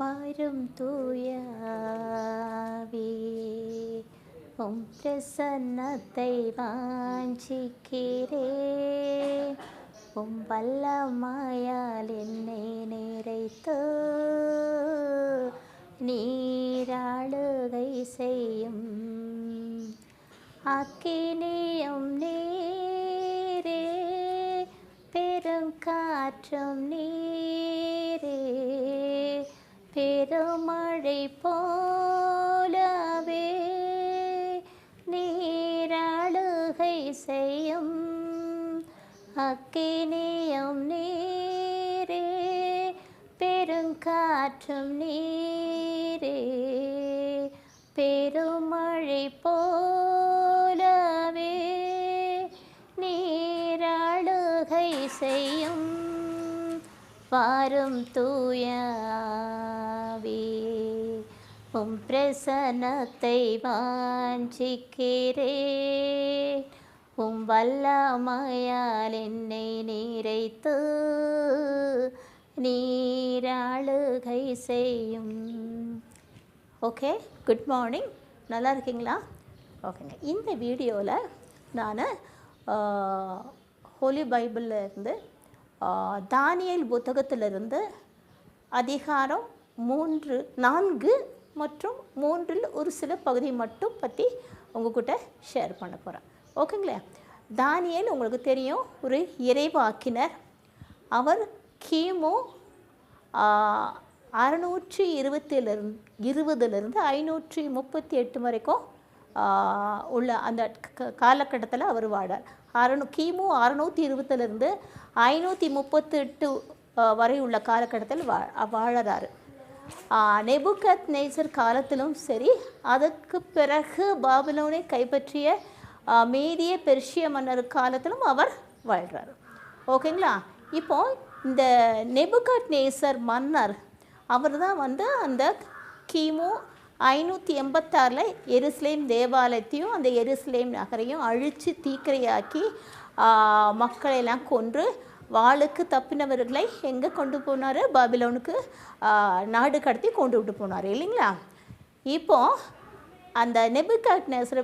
வாரும் தூய ஆவி, உம் பிரசன்னத்தை வாஞ்சிக்கிறேன். உம் வல்லமையால் என்னை நிறைத்து நீராளுகை செய்யும். அக்கினியும் நீரே, பெருங்காற்றும் நீரே, பெருமழை போலவே நீராளுகை செய்யும். அக்கினியும் நீரே, பெருங்காற்றும் நீரே, பெருமழை போலவே நீராளுகை செய்யும். வாரும் தூய ஆவி, உம் பிரசன்னத்தை வாஞ்சிக்கிறேன். உம் வல்லமையால் என்னை நிறைத்து நீராளுகை செய்யும். Okay, good morning. நல்லா இருக்கீங்களா? ஓகேங்க. இந்த வீடியோவில் நான் ஹோலி பைபிளில் இருந்து தானியேல் புத்தகத்திலிருந்து அதிகாரம் 3, 4 மற்றும் 3 ஒரு சில பகுதி மட்டும் பற்றி உங்கள்கிட்ட ஷேர் பண்ண போகிறேன். ஓகேங்களா? தானியேல் உங்களுக்கு தெரியும், ஒரு இறைவாக்கினர். அவர் கிமு 620 538 வரைக்கும் உள்ள அந்த காலகட்டத்தில் அவர் வாழார். கிமு 620 538 வரை உள்ள காலகட்டத்தில் வாழறாரு. நெபுகத்நேசர் காலத்திலும் சரி, அதற்கு பிறகு பாபிலோனை கைப்பற்றிய மேதிய பெர்ஷிய மன்னர் காலத்திலும் அவர் வாழ்கிறார். ஓகேங்களா? இப்போ இந்த நெபுகத்நேசர் மன்னர் அவர் தான் அந்த கிமு 586 எருசலேம் தேவாலயத்தையும் அந்த எருசலேம் நகரையும் அழித்து தீக்கிரையாக்கி மக்களையெல்லாம் கொன்று வாளுக்கு தப்பினவர்களை எங்கே கொண்டு போனார்? பாபிலோனுக்கு நாடு கடத்தி கொண்டு விட்டு போனார் இல்லைங்களா? இப்போது அந்த நெபுகத்நேசர்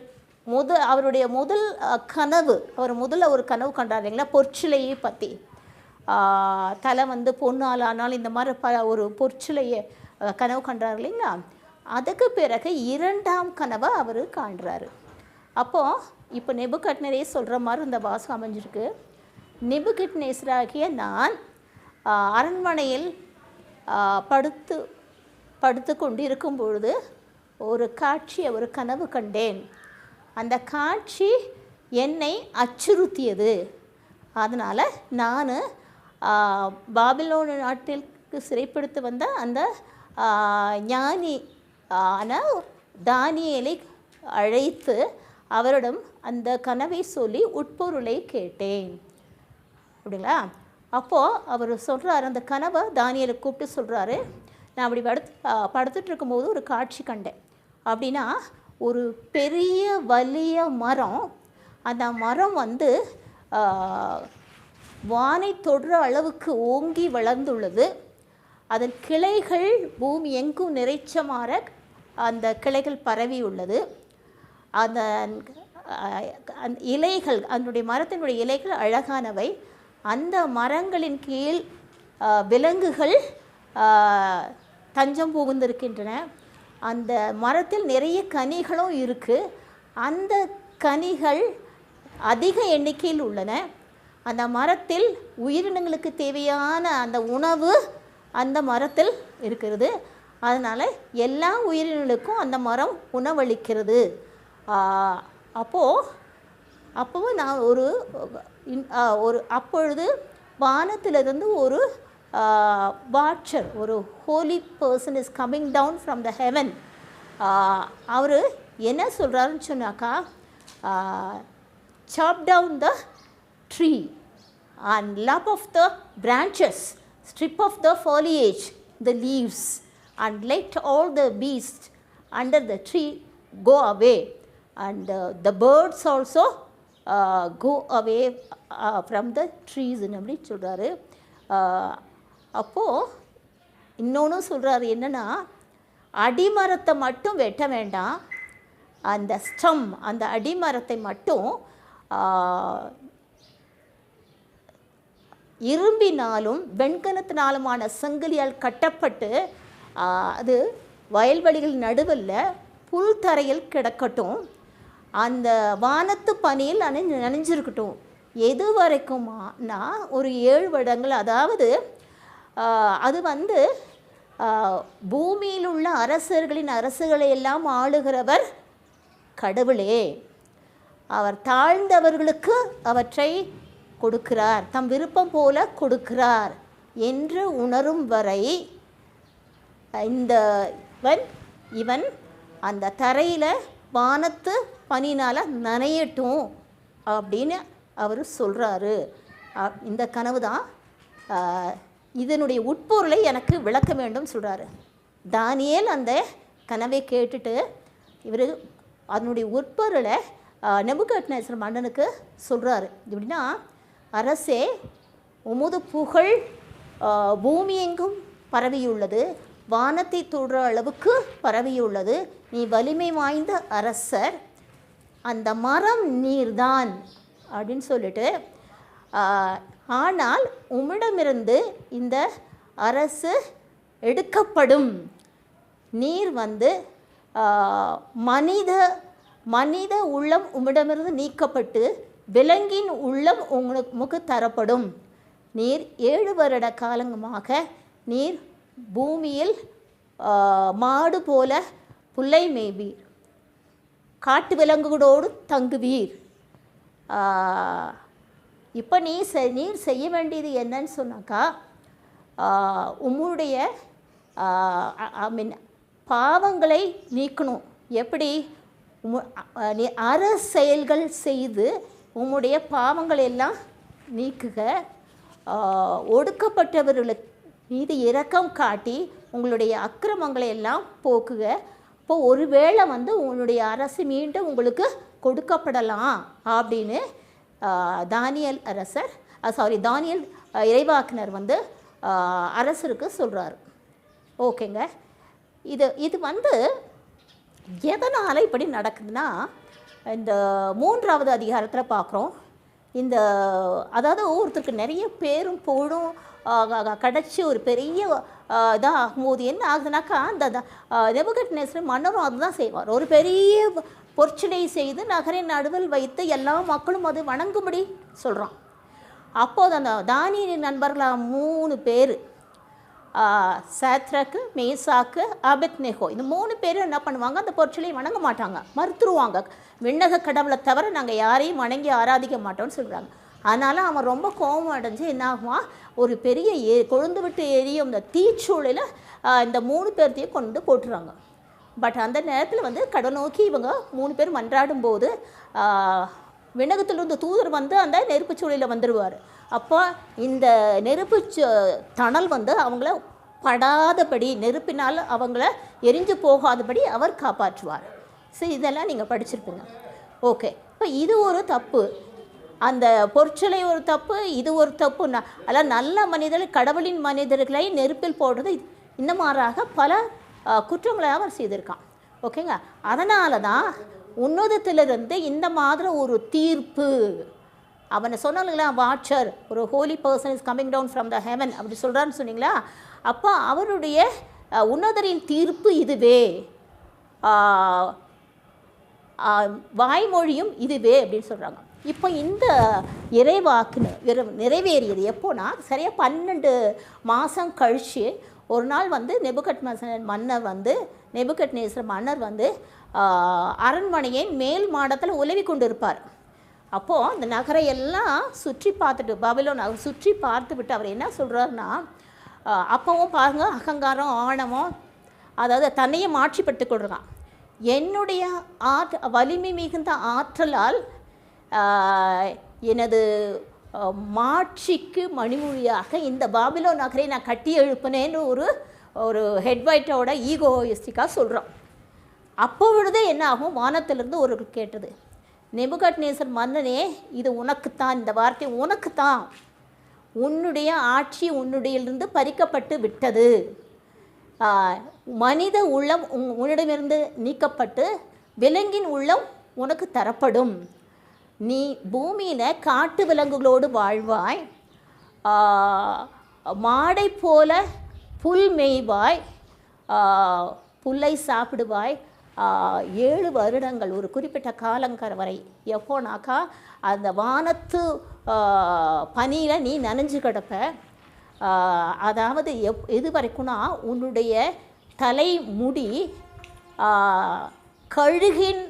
அவருடைய முதல் கனவு, அவர் முதல்ல ஒரு கனவு கண்டார் இல்லைங்களா? பொற்சிலையை பற்றி. தலை பொண்ணால் ஆனால் இந்த மாதிரி ஒரு பொற்சிலையை கனவு கண்டார் இல்லைங்களா? அதுக்கு பிறகு 2ஆம் கனவை அவர் காண்றாரு. அப்போது இப்போ நெபுகத்நேசரே சொல்கிற மாதிரி இந்த வாசகம் அமைஞ்சிருக்கு. நெபுகத்நேசராகிய நான் அரண்மனையில் படுத்து கொண்டு இருக்கும் பொழுது ஒரு கனவு கண்டேன். அந்த காட்சி என்னை அச்சுறுத்தியது. அதனால் நான் பாபிலோன் நாட்டிற்கு சிறைப்படுத்தி வந்த அந்த ஞானி தானியேலை அழைத்து அவரிடம் அந்த கனவை சொல்லி உட்பொருளை கேட்டேன். அப்படிங்களா? அப்போது அவர் சொல்கிறார், அந்த கனவை தானியேலை கூப்பிட்டு சொல்கிறாரு, நான் அப்படி படுத்துட்டு இருக்கும்போது ஒரு காட்சி கண்டேன். அப்படின்னா ஒரு பெரிய வலிய மரம், அந்த மரம் வானை தொடுற அளவுக்கு ஓங்கி வளர்ந்துள்ளது. அதன் கிளைகள் பூமி எங்கும் நிறைச்சமாற அந்த கிளைகள் பரவி உள்ளது. அந்த இலைகள், அதனுடைய மரத்தினுடைய இலைகள் அழகானவை. அந்த மரங்களின் கீழ் விலங்குகள் தஞ்சம் புகுந்திருக்கின்றன. அந்த மரத்தில் நிறைய கனிகளும் இருக்குது. அந்த கனிகள் அதிக எண்ணிக்கையில் உள்ளன. அந்த மரத்தில் உயிரினங்களுக்கு தேவையான அந்த உணவு அந்த மரத்தில் இருக்கிறது. அதனால் எல்லா உயிரினங்களுக்கும் அந்த மரம் உணவளிக்கிறது. அப்போது நான் அப்பொழுது வானத்திலிருந்து ஒரு வாட்சர், ஒரு holy person is coming down from the heaven. அவர் என்ன சொல்கிறாருன்னு சொன்னாக்கா, chop down the tree and lop off the branches, strip off the foliage, the leaves, and let all the beasts under the tree go away, and the birds also go away from the trees. அப்படி சொல்கிறாரு. அப்போது இன்னொன்று சொல்கிறாரு என்னென்னா, அடிமரத்தை மட்டும் வெட்ட வேண்டாம், அந்த ஸ்டம், அந்த அடிமரத்தை மட்டும் இரும்பினாலும் வெண்கலத்தினாலுமான சங்கிலியால் கட்டப்பட்டு அது வயல்வெளிகள் நடுவில் புல் தரையில் கிடக்கட்டும், அந்த வானத்து பனியில் நனைஞ்சிருக்கட்டும். எது வரைக்கும்னா ஒரு 7 வருடங்கள். அதாவது அது வந்து பூமியில் உள்ள அரசர்களின் அரசுகளை எல்லாம் ஆளுகிறவர் கடவுளே. அவர் தாழ்ந்தவர்களுக்கு அவற்றை கொடுக்கிறார், தம் விருப்பம் போல கொடுக்கிறார் என்று உணரும் வரை இவன் அந்த தரையில் வானத்து பனினால் நனையட்டும் அப்படின்னு அவர் சொல்கிறாரு. இந்த கனவு தான் இதனுடைய உட்பொருளை எனக்கு விளக்க வேண்டும் சொல்கிறாரு. தானியேல் அந்த கனவை கேட்டுட்டு இவர் அதனுடைய உட்பொருளை நெபுகத்நேசர் மன்னனுக்கு சொல்கிறாரு. எப்படின்னா, அரசே, உமது புகழ் பூமி எங்கும் பரவியுள்ளது, வானத்தை தொடுற அளவுக்கு பரவியுள்ளது, நீ வலிமை வாய்ந்த அரசர், அந்த மரம் நீர்தான் அப்படின்னு சொல்லிட்டு, ஆனால் உம்மிடமிருந்து இந்த அரசு எடுக்கப்படும், நீர் வந்து மனித உள்ளம் உம்மிடமிருந்து நீக்கப்பட்டு விலங்கின் உள்ளம் உமக்கு தரப்படும். நீர் 7 வருட காலமாக நீர் பூமியில் மாடு போல புல்லை மேய்வீர், காட்டு விலங்குகளோடு தங்குவீர். இப்போ நீர் செய்ய வேண்டியது என்னன்னு சொன்னாக்கா, உம்முடைய பாவங்களை நீக்கணும். எப்படி? நீ செயல்கள் செய்து உம்முடைய பாவங்களை எல்லாம் நீக்குக, ஒடுக்கப்பட்டவர்களுக்கு மீது இரக்கம் காட்டி உங்களுடைய அக்கிரமங்களை எல்லாம் போக்குக. இப்போ ஒருவேளை வந்து உங்களுடைய அரசு மீண்டும் உங்களுக்கு கொடுக்கப்படலாம் அப்படின்னு தானியேல் இறைவாக்கினர் வந்து அரசருக்கு சொல்கிறாரு. ஓகேங்க. இது வந்து எதனால் இப்படி நடக்குதுன்னா, இந்த 3வது அதிகாரத்தில் பார்க்குறோம். அதாவது ஒருத்தருக்கு நிறைய பேரும் புகழும் கிடச்சி ஒரு பெரிய இதாக ஆகும்போது என்ன ஆகுதுனாக்கா, அந்த நெபுகத்நேசர் மன்னரும் அதுதான் செய்வார். ஒரு பெரிய பொற்சிலை செய்து நகரின் நடுவில் வைத்து எல்லா மக்களும் அது வணங்கும்படி சொல்கிறான். அப்போது அந்த தானியேலின் நண்பர்களாக 3 பேர், சாத்ராக்கு, மேசாக்கு, அபேத்நேகோ, இந்த 3 பேரும் என்ன பண்ணுவாங்க, அந்த பொற்சிலையை வணங்க மாட்டாங்க, மறுத்துருவாங்க. விண்ணக கடவுளை தவிர நாங்கள் யாரையும் வணங்கி ஆராதிக்க மாட்டோம்னு சொல்கிறாங்க. அதனால் அவன் ரொம்ப கோபம் அடைஞ்சு என்ன ஆகுவான், ஒரு பெரிய கொழுந்து விட்டு எரியும் இந்த தீச்சூளையில் இந்த 3 பேர்த்தையும் கொண்டு போட்டுறாங்க. பட் அந்த நேரத்தில் வந்து கடவுள் நோக்கி இவங்க 3 பேர் மன்றாடும் போது விண்ணகத்திலிருந்து தூதர் வந்து அந்த நெருப்புச்சூளையில் வந்துடுவார். அப்போ இந்த நெருப்பு தணல் வந்து அவங்கள படாதபடி, நெருப்பினால் அவங்கள எரிஞ்சு போகாதபடி அவர் காப்பாற்றுவார். சரி, இதெல்லாம் நீங்கள் படிச்சிருப்பீங்க. ஓகே. இப்போ இது ஒரு தப்பு, அந்த பொற்சிலை ஒரு தப்பு, இது ஒரு தப்பு. அதெல்லாம் நல்ல மனிதர்கள், கடவுளின் மனிதர்களை நெருப்பில் போடுறது, இந்த மாறாக பல குற்றங்களை அவர் செய்திருக்கான். ஓகேங்க. அதனால தான் உன்னதத்திலிருந்து இந்த மாதிரி ஒரு தீர்ப்பு, அவனை சொன்னாங்களா, வாட்சர், ஒரு holy person is coming down from the heaven அப்படி சொல்கிறான்னு சொன்னீங்களா. அப்போ அவருடைய உன்னதரின் தீர்ப்பு இதுவே, வாய்மொழியும் இதுவே அப்படின்னு சொல்கிறாங்க. இப்போ இந்த இறைவாக்கு நிறைவேறியது எப்போனா, சரியாக 12 மாதம் கழித்து ஒரு நாள் வந்து நெபுகத்நேசர் மன்னர் வந்து அரண்மனையின் மேல் மாடத்தில் உலவி கொண்டு இருப்பார். அப்போது அந்த நகரை எல்லாம் சுற்றி பார்த்துட்டு, பாபிலோன் சுற்றி பார்த்து விட்டு அவர் என்ன சொல்கிறாருன்னா, அப்போவும் பாருங்கள், அகங்காரம், ஆணவம், அதாவது தன்னையும் மாற்றிப்பட்டு கொள்கிறான். என்னுடைய வலிமை மிகுந்த ஆற்றலால் எனது மாட்சிக்கு மணிமொழியாக இந்த பாபிலோன் நகரை நான் கட்டி எழுப்பினேன்னு ஒரு ஹெட்வைட்டோட ஈகோயிஸ்டிக்காக சொல்கிறோம். அப்பொழுதே என்ன ஆகும், வானத்திலிருந்து ஒரு கேட்டது, நெபுகத்நேசர் மன்னனே, இது உனக்குத்தான், இந்த வார்த்தை உனக்குத்தான், உன்னுடைய ஆட்சி உன்னுடையிலிருந்து பறிக்கப்பட்டு விட்டது, மனித உள்ளம் உன்னிடமிருந்து நீக்கப்பட்டு விலங்கின் உள்ளம் உனக்கு தரப்படும். நீ பூமியில் காட்டு விலங்குகளோடு வாழ்வாய், மாடை போல புல் மேய்வாய், புல்லை சாப்பிடுவாய். 7 வருடங்கள், ஒரு குறிப்பிட்ட காலங்கர வரை. எப்போனாக்கா அந்த வானத்து பனியில் நீ நனைஞ்சு கிடப்ப. அதாவது எது வரைக்கும்னா உன்னுடைய தலைமுடி கழுகின்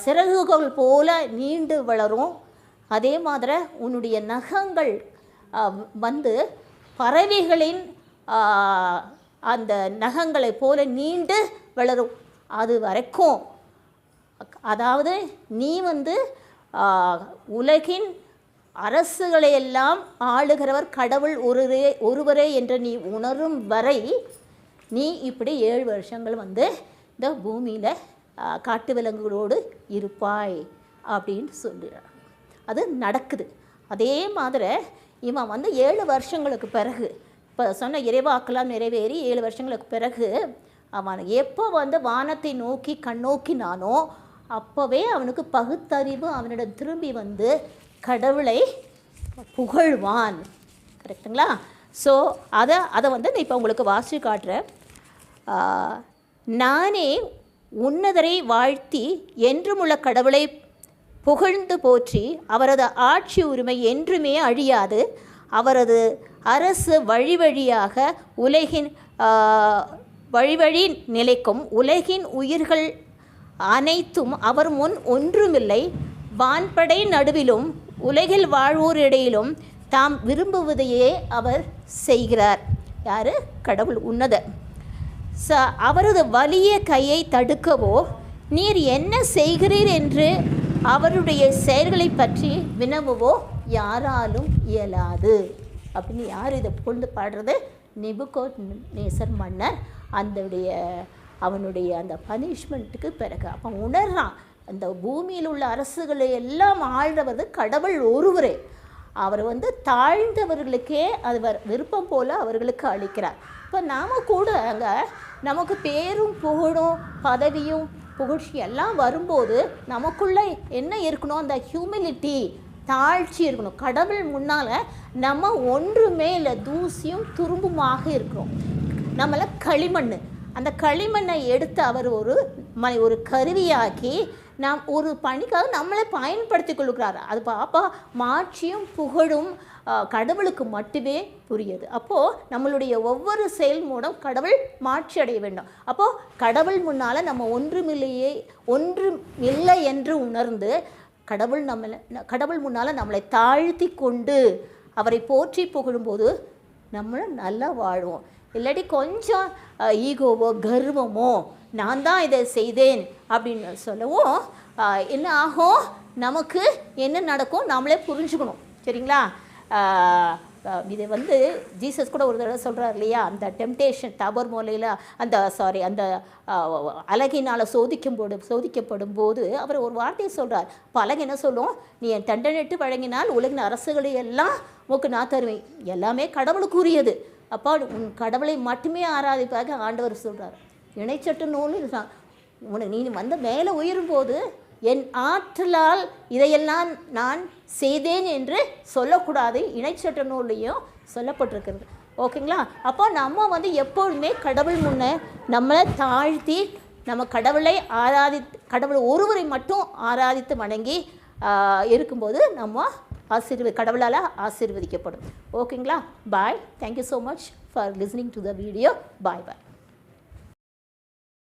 சிறகுகள் போல நீண்டு வளரும். அதே மாதிரி உன்னுடைய நகங்கள் வந்து பறவைகளின் அந்த நகங்களை போல நீண்டு வளரும். அது வரைக்கும், அதாவது நீ வந்து உலகின் அரசுகளையெல்லாம் ஆளுகிறவர் கடவுள் ஒருவரே என்று நீ உணரும் வரை நீ இப்படி 7 வருஷங்கள் வந்து இந்த பூமியில் காட்டு விலங்குகளோடு இருப்பாய் அப்படின்னு சொல்கிறார். அது நடக்குது. அதே மாதிரி இவன் வந்து 7 வருஷங்களுக்கு பிறகு, இப்போ சொன்ன இறைவாக்கெல்லாம் நிறைவேறி 7 வருஷங்களுக்கு பிறகு அவன் எப்போ வந்து வானத்தை நோக்கி கண்ணோக்கினானோ அப்போவே அவனுக்கு பகுத்தறிவு அவனிடம் திரும்பி வந்து கடவுளை புகழ்வான். கரெக்டுங்களா? ஸோ அதை வந்து இப்போ உங்களுக்கு வாசி காட்டுறேன். நானே உன்னதரை வாழ்த்தி என்றுமுள்ள கடவுளை புகழ்ந்து போற்றி அவரது ஆட்சி உரிமை என்றுமே அழியாது. அவரது அரசு வழி வழியாக உலகின் வழி நிலைக்கும். உலகின் உயிர்கள் அனைத்தும் அவர் முன் ஒன்றுமில்லை. வான்படை நடுவிலும் உலகில் வாழ்வோரிடையிலும் தாம் விரும்புவதையே அவர் செய்கிறார். யார்? கடவுள் உன்னதர். அவரது வலிய கையை தடுக்கவோ நீர் என்ன செய்கிறீர் என்று அவருடைய செயல்களை பற்றி வினவவோ யாராலும் இயலாது அப்படின்னு யார் இதை புகழ்ந்து பாடுறது? நேபுகாத்நேசர் மன்னர் அவனுடைய அந்த பனிஷ்மெண்ட்டுக்கு பிறகு அப்போ உணர்றான், அந்த பூமியில் உள்ள அரசுகளை எல்லாம் ஆழ்வது கடவுள் ஒருவரே. அவர் வந்து தாழ்ந்தவர்களுக்கே அது விருப்பம் போல் அவர்களுக்கு அளிக்கிறார். இப்போ நாம் கூட அங்கே நமக்கு பேரும் புகழும் பதவியும் புகழ்ச்சி எல்லாம் வரும்போது நமக்குள்ளே என்ன இருக்கணும்? அந்த ஹியூமிலிட்டி, தாழ்ச்சி இருக்கணும். கடவுள் முன்னால் நம்ம ஒன்றுமே இல்லை, தூசியும் துரும்புமாக இருக்கிறோம். நம்மளை களிமண், அந்த களிமண்ணை எடுத்து அவர் ஒரு கருவியாக்கி நாம் ஒரு பணிக்காக நம்மளை பயன்படுத்தி கொள்கிறார். அது பாப்பா மாட்சியும் புகழும் கடவுளுக்கு மட்டுமே புரியுது. அப்போது நம்மளுடைய ஒவ்வொரு செயல் மூலம் கடவுள் மாட்சி அடைய வேண்டும். அப்போது கடவுள் முன்னால் நம்ம ஒன்றும் இல்லை என்று உணர்ந்து கடவுள் முன்னால் நம்மளை தாழ்த்தி கொண்டு அவரை போற்றி புகழும்போது நம்மளும் நல்லா வாழ்வோம். இல்லாட்டி கொஞ்சம் ஈகோவோ கர்வமோ நான் தான் இதை செய்தேன் அப்படின்னு சொல்லவும் என்ன ஆகும்? நமக்கு என்ன நடக்கும் நாமளே புரிஞ்சுக்கணும். சரிங்களா? இதை வந்து ஜீசஸ் கூட ஒரு தடவை சொல்கிறார் இல்லையா? அந்த டெம்டேஷன் தாபோர் மலையில் அந்த அழகினால் சோதிக்கப்படும் போது அவர் ஒரு வார்த்தையை சொல்கிறார். பலக என்ன சொல்லும்? நீ என் தண்டனிட்டு வழங்கினால் உலகின் அரசுகளை எல்லாம் உனக்கு நான் தருவேன். எல்லாமே கடவுளுக்குரியது. அப்பா உன் கடவுளை மட்டுமே ஆராதிப்பாக ஆண்டவர் சொல்கிறார். இணைச்சட்டு நூல் உனக்கு நீ வந்து மேலே உயரும்போது என் ஆற்றலால் இதையெல்லாம் நான் செய்தேன் என்று சொல்லக்கூடாது. இணைச்சட்ட நூல்லையும் சொல்லப்பட்டிருக்கிறது. ஓகேங்களா? அப்போ நம்ம வந்து எப்பொழுதுமே கடவுள் முன்னே நம்மளை தாழ்த்தி நம்ம கடவுளை ஒருவரை மட்டும் ஆராதித்து வணங்கி இருக்கும்போது நம்ம கடவுளால் ஆசீர்வதிக்கப்படும். ஓகேங்களா? Bye. Thank you so much for listening to the video. Bye bye.